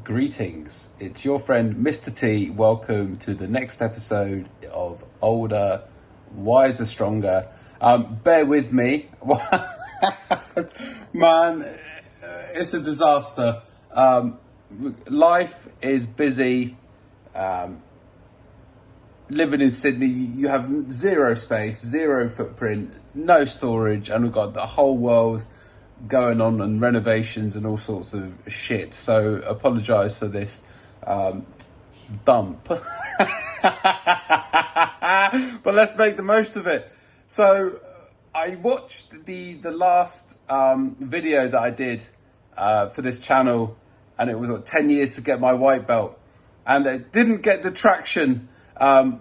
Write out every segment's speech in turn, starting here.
Greetings, it's your friend Mr. T. Welcome to the next episode of Older, Wiser, Stronger. Bear with me. Man, it's a disaster. Life is busy. Living in Sydney, you have zero space, zero footprint, no storage, and we've got the whole world going on and renovations and all sorts of shit. So apologise for this dump. But let's make the most of it. So I watched the last video that I did for this channel, and it was 10 years to get my white belt, and it didn't get the traction that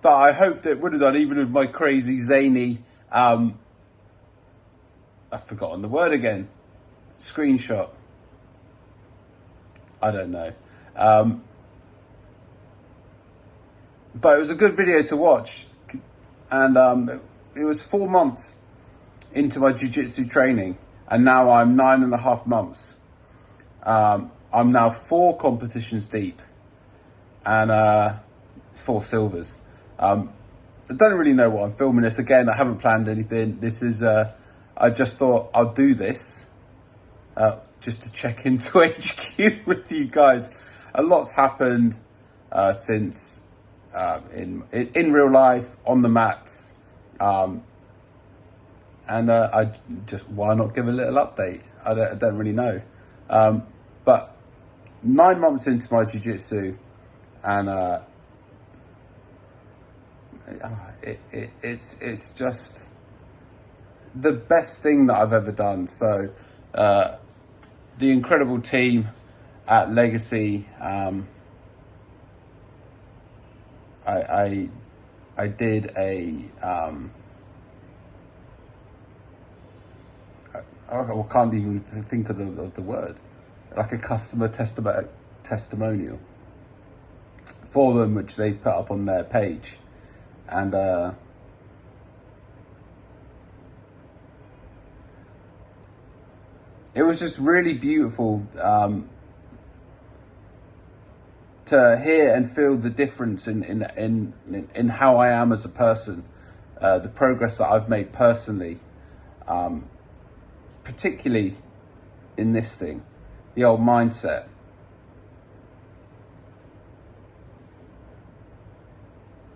I hoped it would have done, even with my crazy zany I've forgotten the word again. Screenshot. I don't know. But it was a good video to watch. And it was 4 months into my jiu-jitsu training. And now I'm 9.5 months. I'm now 4 competitions deep. And 4 silvers. I don't really know what I'm filming this. Again, I haven't planned anything. This is... I just thought I'll do this just to check into HQ with you guys. A lot's happened since in real life, on the mats, and I just, why not give a little update? I don't really know, but 9 months into my jiu-jitsu, and it's just the best thing that I've ever done. So the incredible team at Legacy, I did a I can't even think of the word, like a customer testimonial for them, which they've put up on their page, and it was just really beautiful to hear and feel the difference in how I am as a person, the progress that I've made personally, particularly in this thing, the old mindset.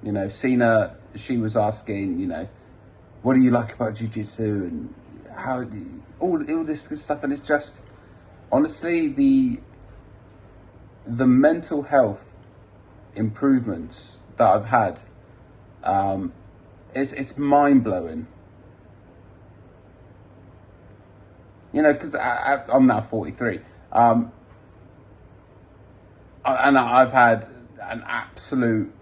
You know, Sina, she was asking, you know, what do you like about jiu-jitsu, and how all this good stuff, and it's just honestly the mental health improvements that I've had. It's mind blowing. You know, because I'm now 43, and I've had an absolute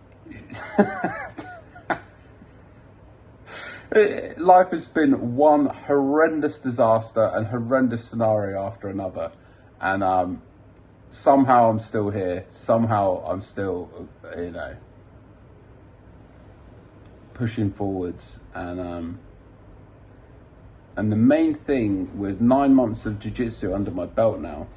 life has been one horrendous disaster and horrendous scenario after another, and somehow I'm still here. Somehow I'm still, you know, pushing forwards, and the main thing with 9 months of jiu-jitsu under my belt now,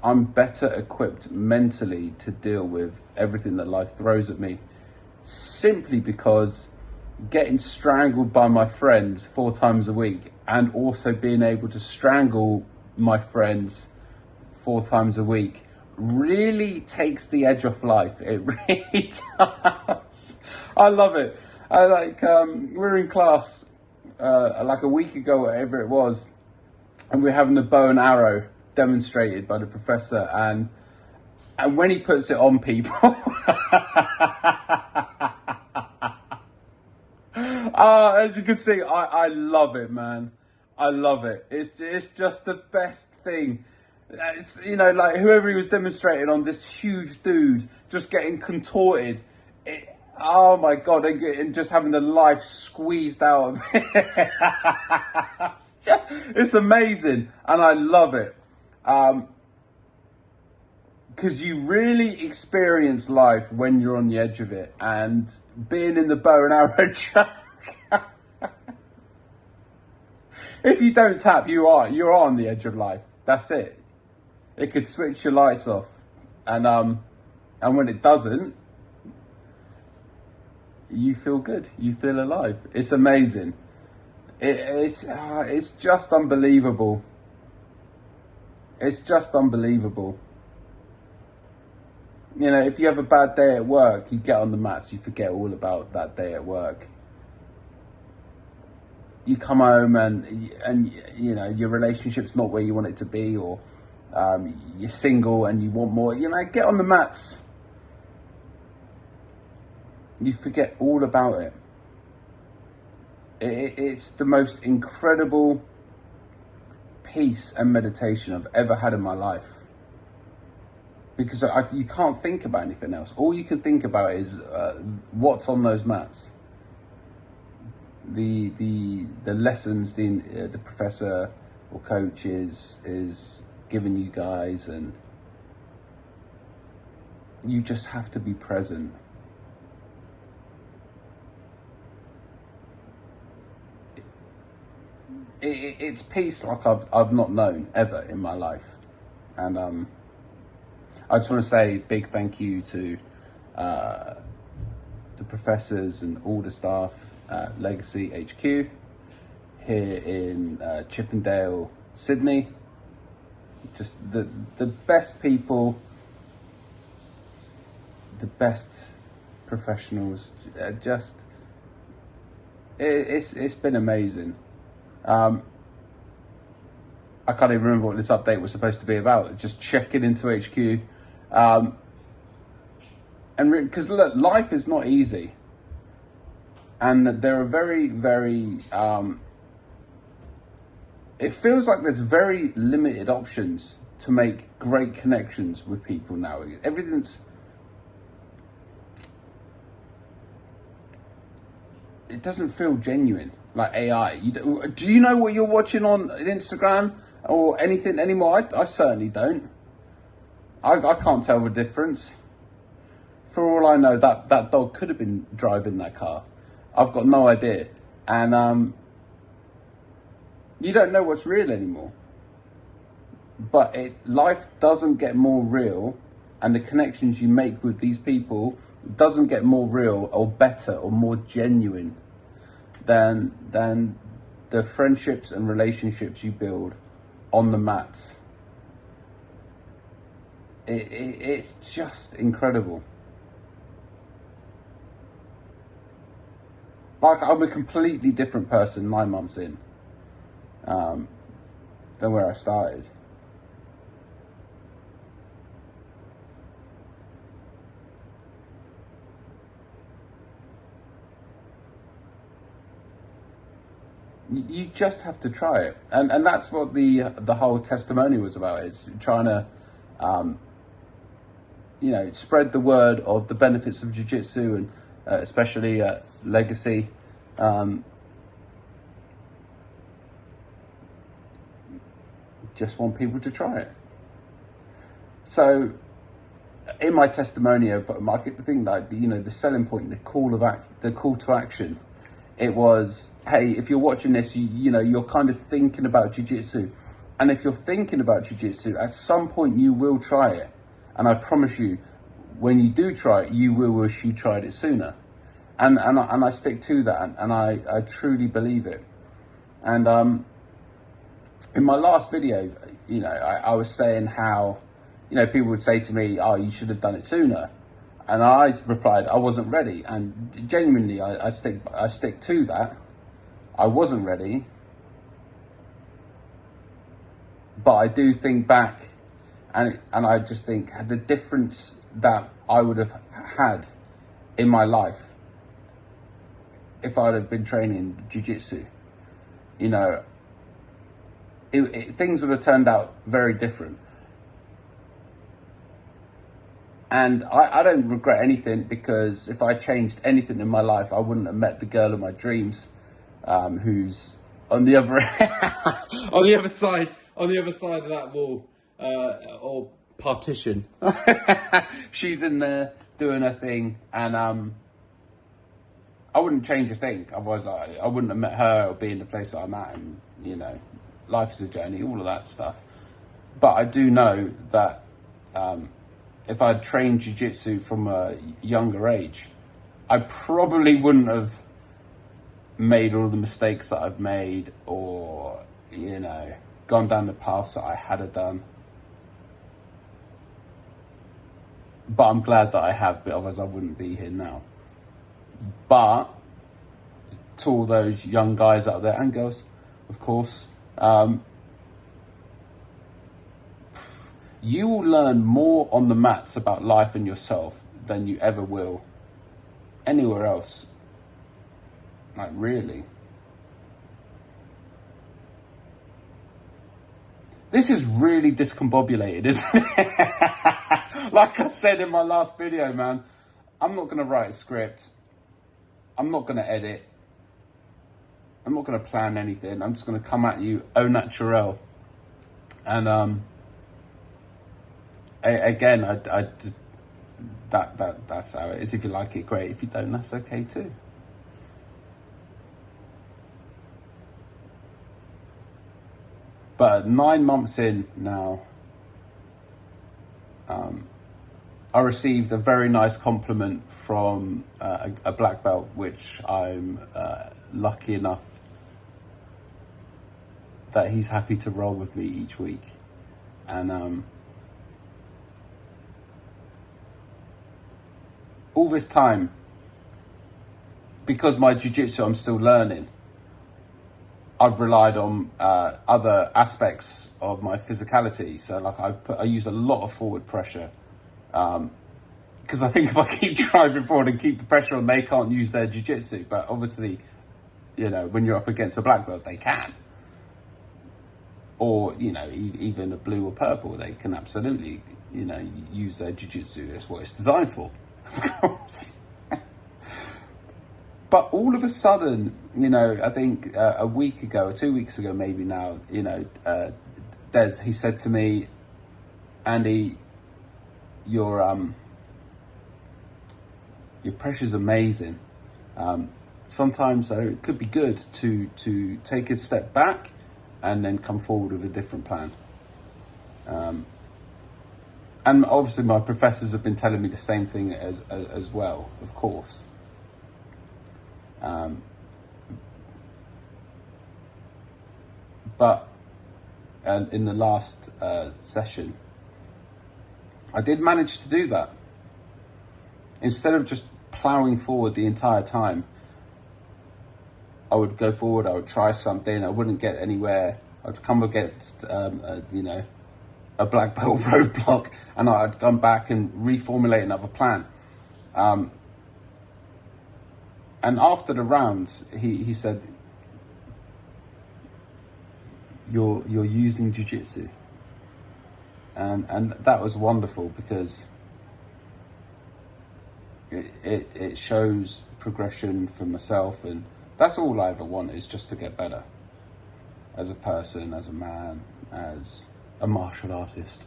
I'm better equipped mentally to deal with everything that life throws at me. Simply because getting strangled by my friends 4 times a week, and also being able to strangle my friends 4 times a week, really takes the edge off life. It really does. I love it. I we were in class like a week ago, whatever it was, and we're having the bow and arrow demonstrated by the professor, and when he puts it on people, as you can see, I love it, man. I love it. It's just the best thing. It's, you know, like whoever he was demonstrating on, this huge dude just getting contorted. Oh my God, and just having the life squeezed out of it. It's amazing, and I love it. Because you really experience life when you're on the edge of it, and being in the bow and arrow choke. If you don't tap, you're on the edge of life. That's it. It could switch your lights off, and when it doesn't, you feel good. You feel alive. It's amazing. It's just unbelievable. It's just unbelievable. You know, if you have a bad day at work, you get on the mats, you forget all about that day at work. You come home and you know, your relationship's not where you want it to be, or you're single and you want more. You know, get on the mats. You forget all about it. It's the most incredible peace and meditation I've ever had in my life. Because you can't think about anything else. All you can think about is what's on those mats. The lessons the professor or coach is giving you guys, and you just have to be present. It's peace like I've not known ever in my life, and I just want to say a big thank you to the professors and all the staff at Legacy HQ here in Chippendale, Sydney. Just the best people, the best professionals. It's been amazing. I can't even remember what this update was supposed to be about. Just checking into HQ. And because look, life is not easy, and there are very, very it feels like there's very limited options to make great connections with people now. It doesn't feel genuine, like AI. Do you know what you're watching on Instagram or anything anymore? I certainly don't. I can't tell the difference. For all I know, that dog could have been driving that car. I've got no idea. And you don't know what's real anymore. But life doesn't get more real, and the connections you make with these people doesn't get more real or better or more genuine than the friendships and relationships you build on the mats. It's just incredible. Like, I'm a completely different person 9 months in than where I started. You just have to try it, and that's what the whole testimony was about. It's trying to spread the word of the benefits of jiu-jitsu, and especially Legacy. Just want people to try it. So in my testimony, I put the thing that, the selling point, the call to action. It was, hey, if you're watching this, you're kind of thinking about jiu-jitsu. And if you're thinking about jiu-jitsu, at some point you will try it. And I promise you, when you do try it, you will wish you tried it sooner. And I stick to that, and I truly believe it. And in my last video, I was saying how, people would say to me, oh, you should have done it sooner. And I replied, I wasn't ready. And genuinely, I stick to that. I wasn't ready. But I do think back, and I just think the difference that I would have had in my life if I'd have been training jiu-jitsu. Things would have turned out very different. And I don't regret anything, because if I changed anything in my life, I wouldn't have met the girl of my dreams, who's on the other on the other side of that wall, or partition. She's in there doing her thing, and I wouldn't change a thing. Otherwise, I wouldn't have met her or be in the place that I'm at. And life is a journey, all of that stuff. But I do know that if I'd trained jiu-jitsu from a younger age, I probably wouldn't have made all the mistakes that I've made, or, you know, gone down the paths that I had done. But I'm glad that I have, but otherwise I wouldn't be here now. But to all those young guys out there, and girls, of course, you will learn more on the mats about life and yourself than you ever will anywhere else. Like, really. This is really discombobulated, isn't it? Like I said in my last video, man, I'm not going to write a script. I'm not going to edit. I'm not going to plan anything. I'm just going to come at you au naturel. And again, that's how it is. If you like it, great. If you don't, that's okay too. But 9 months in now, I received a very nice compliment from a black belt, which I'm lucky enough that he's happy to roll with me each week. And all this time, because my jiu-jitsu I'm still learning, I've relied on other aspects of my physicality. So like I use a lot of forward pressure, because I think if I keep driving forward and keep the pressure on, they can't use their jiu-jitsu. But obviously, you know, when you're up against a black belt, they can. Or, you know, even a blue or purple, they can absolutely, you know, use their jiu-jitsu. That's what it's designed for, of course. But all of a sudden, you know, I think a week ago or 2 weeks ago, maybe now, you know, Des, he said to me, Andy, your pressure's amazing. Sometimes, though, it could be good to take a step back and then come forward with a different plan. And obviously my professors have been telling me the same thing as well, of course. But in the last session, I did manage to do that. Instead of just plowing forward the entire time, I would go forward, I would try something, I wouldn't get anywhere, I'd come against, you know, a black belt roadblock, and I'd come back and reformulate another plan. And after the rounds, he said, you're using jiu-jitsu. And that was wonderful, because it shows progression for myself, and that's all I ever want, is just to get better as a person, as a man, as a martial artist.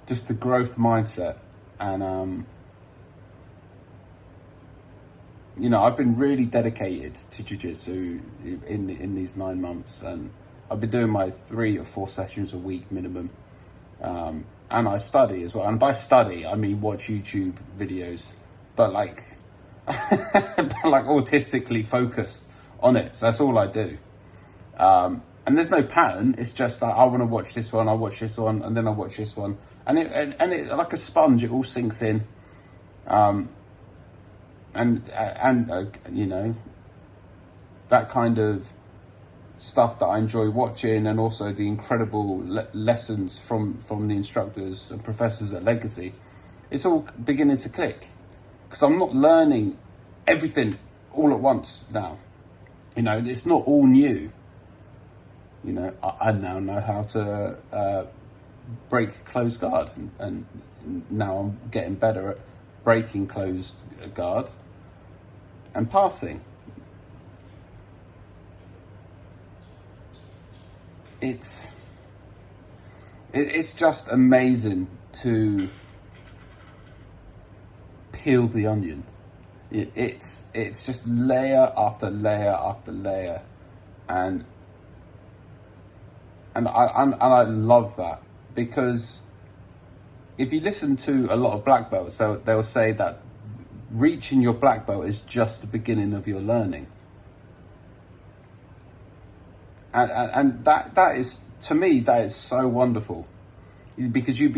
Just the growth mindset. And you know, I've been really dedicated to jiu-jitsu in these 9 months, and I've been doing my 3 or 4 sessions a week minimum. And I study as well. And by study, I mean watch YouTube videos, but like, like autistically focused on it. So that's all I do. And there's no pattern. It's just that I want to watch this one, I watch this one, and then I watch this one. And it like a sponge, it all sinks in. And you know, that kind of stuff that I enjoy watching, and also the incredible lessons from the instructors and professors at Legacy, it's all beginning to click, because I'm not learning everything all at once now. You know, it's not all new. You know, I now know how to break closed guard, and now I'm getting better at breaking closed guard and passing. It's just amazing to peel the onion. It's just layer after layer after layer, and And I love that, because if you listen to a lot of black belts, so they'll say that reaching your black belt is just the beginning of your learning. And that is, to me, that is so wonderful, because you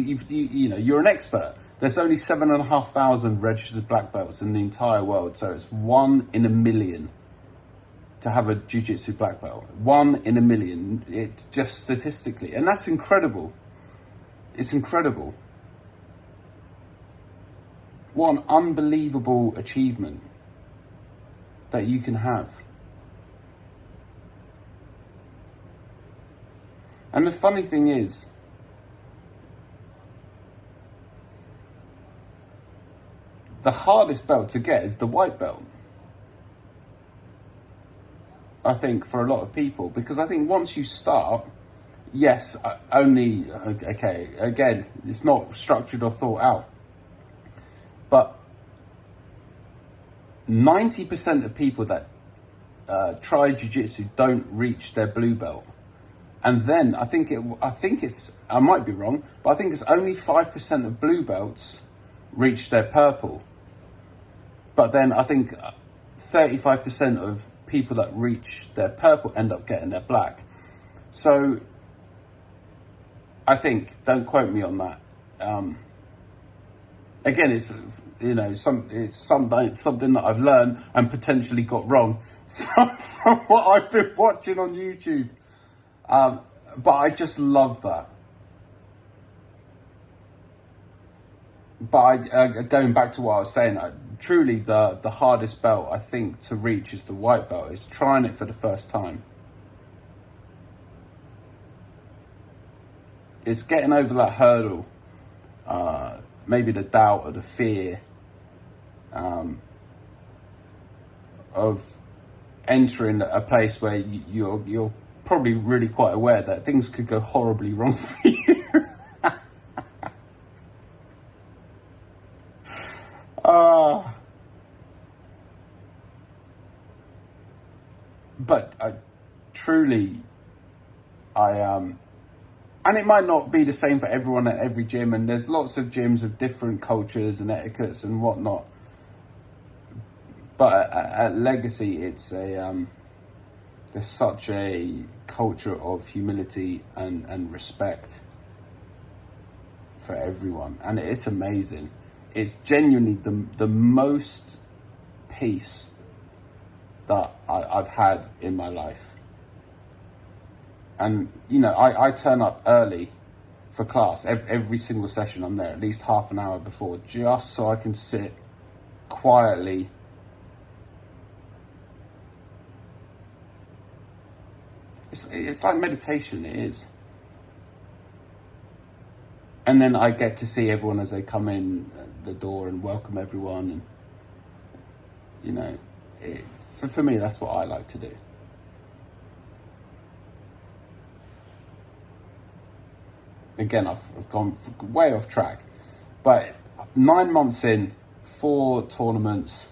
know, you're an expert. There's only 7,500 registered black belts in the entire world, so it's 1 in a million to have a jiu-jitsu black belt. 1 in a million, it just statistically, and that's incredible. It's incredible. What an unbelievable achievement that you can have. And the funny thing is, the hardest belt to get is the white belt, I think, for a lot of people, because I think once you start, yes, okay, again, it's not structured or thought out, but 90% of people that try jiu-jitsu don't reach their blue belt. And then I think it's, I might be wrong, but I think it's only 5% of blue belts reach their purple. But then I think 35% of people that reach their purple end up getting their black. So I think, don't quote me on that. Again, it's, you know, it's something that I've learned and potentially got wrong from what I've been watching on YouTube. But I just love that. But going back to what I was saying, truly the hardest belt, I think, to reach is the white belt. It's trying it for the first time. It's getting over that hurdle, maybe the doubt or the fear of entering a place where you're probably really quite aware that things could go horribly wrong for you. But truly, and it might not be the same for everyone at every gym, and there's lots of gyms with different cultures and etiquettes and whatnot. But at Legacy, it's there's such a culture of humility and respect for everyone, and it's amazing. It's genuinely the most peace that I've had in my life. And, you know, I turn up early for class. Every single session I'm there at least half an hour before, just so I can sit quietly It's like meditation, it is. And then I get to see everyone as they come in the door and welcome everyone. And, you know, for me, that's what I like to do. Again, I've gone way off track. But 9 months in, 4 tournaments,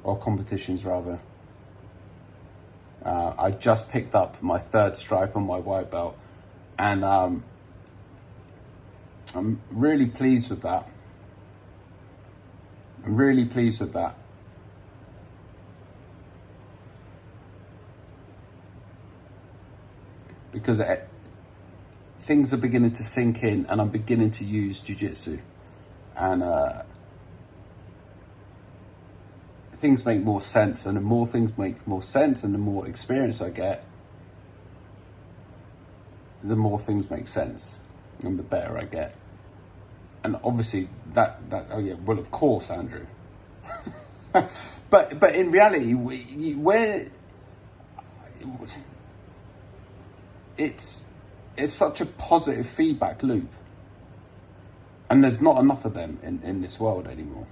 or competitions rather. I just picked up my 3rd stripe on my white belt, and I'm really pleased with that. I'm really pleased with that. Because things are beginning to sink in, and I'm beginning to use jiu-jitsu, and things make more sense, and the more things make more sense and the more experience I get, the more things make sense and the better I get. And obviously that oh yeah, well, of course, Andrew. but in reality, where it's such a positive feedback loop, and there's not enough of them in this world anymore.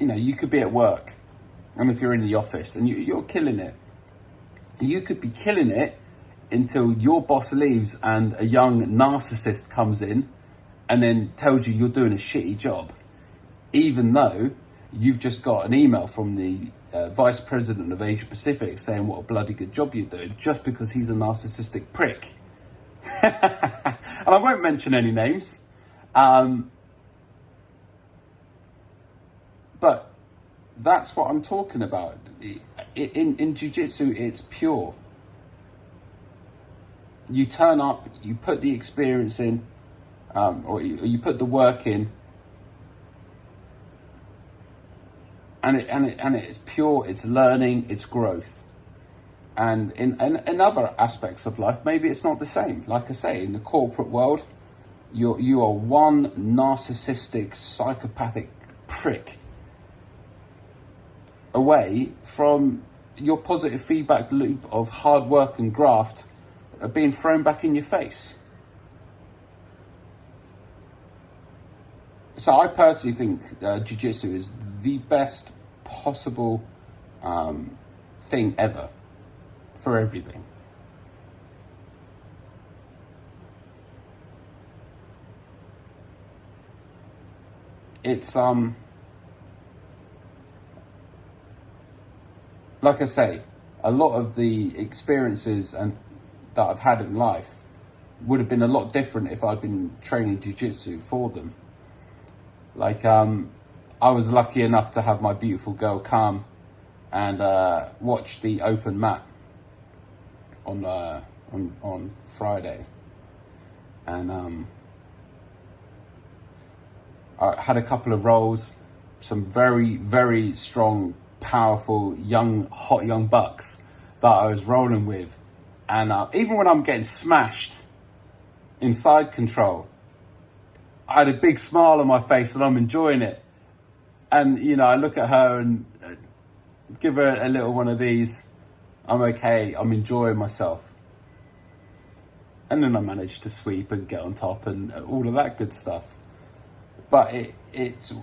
You know, you could be at work, and if you're in the office and you're killing it, you could be killing it until your boss leaves and a young narcissist comes in and then tells you you're doing a shitty job, even though you've just got an email from the Vice President of Asia Pacific saying what a bloody good job you're doing, just because he's a narcissistic prick. And I won't mention any names. But that's what I'm talking about. In jiu-jitsu, it's pure. You turn up, you put the experience in, or you put the work in, and it's pure. It's learning, it's growth. And in other aspects of life, maybe it's not the same. Like I say, in the corporate world, you are one narcissistic, psychopathic prick away from your positive feedback loop of hard work and graft being thrown back in your face. So I personally think jiu-jitsu is the best possible thing ever for everything. It's like I say, a lot of the experiences that I've had in life would have been a lot different if I'd been training jiu-jitsu for them. Like, I was lucky enough to have my beautiful girl come and watch the open mat on Friday, and I had a couple of rolls, some very, very strong, powerful, hot young bucks that I was rolling with. And even when I'm getting smashed in side control, I had a big smile on my face and I'm enjoying it. And, you know, I look at her and give her a little one of these. I'm okay, I'm enjoying myself. And then I managed to sweep and get on top and all of that good stuff. But it's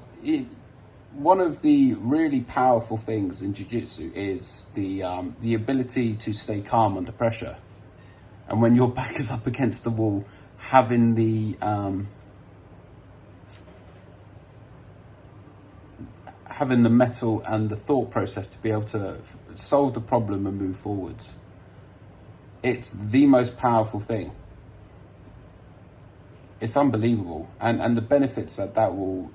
one of the really powerful things in jiu-jitsu is the ability to stay calm under pressure. And when your back is up against the wall, having the metal and the thought process to be able to solve the problem and move forwards. It's the most powerful thing. It's unbelievable. And the benefits that will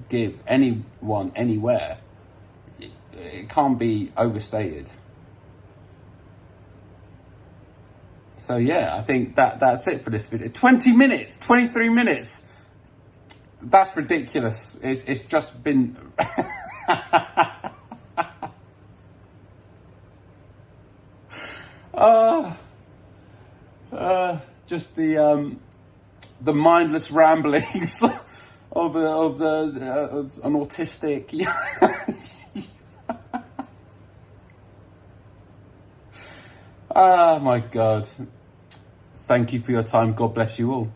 give anyone, anywhere, it can't be overstated. So yeah, I think that's it for this video. 20 minutes, 23 minutes. That's ridiculous. It's just been... just the mindless ramblings of an autistic. Oh my God. Thank you for your time. God bless you all.